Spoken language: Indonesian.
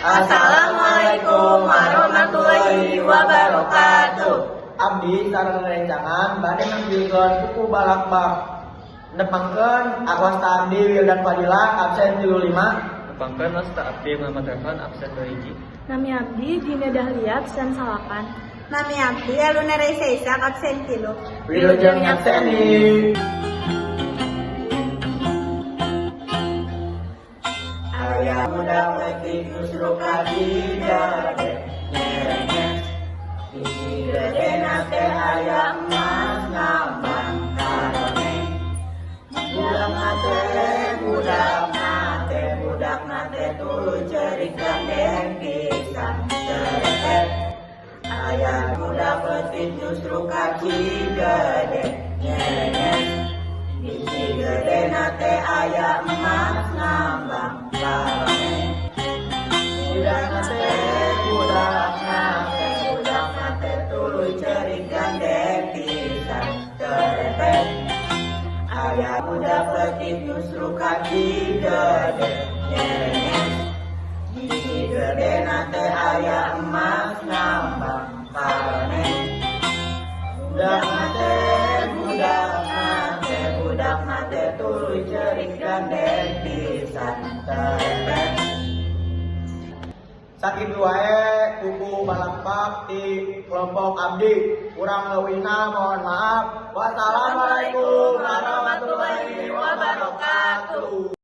Assalamualaikum warahmatullahi wabarakatuh. Abdi sareng rencangan bade ngambilkeun buku balak-bak. Nepangkeun Akwasta Abdi Wildan Fadila absen 35. Nepangkeun Wasta Abdi Muhammad Refan absen 2 Nami Abdi Dina Dahlia absen 8. Nami Abdi Aluna Raisa Isak absen 3. Wilujeng nyakseni. Ayah muda metik justru kaki gede nyerenyes. Isi gede nate ayah emas ngambang karone. Budak nate tuluy cerik gandeng pisang ceretet. Ayah muda metik justru kaki gede nyerenyes. Isi gede nate ayah emas ngambang karone. Budak nate tuluy cerik gandeng pisang ceretet. Ayah muda petik justru kaki gede nyerenyes. Gigi gede nate ayah emas ngambang karone. Budak nate tuluy cerik gandeng pisan terepet. Sakit wae buku balak-bak di kelompok Abdi. Kurang leuwihna mohon maaf. Wassalamualaikum warahmatullahi wabarakatuh.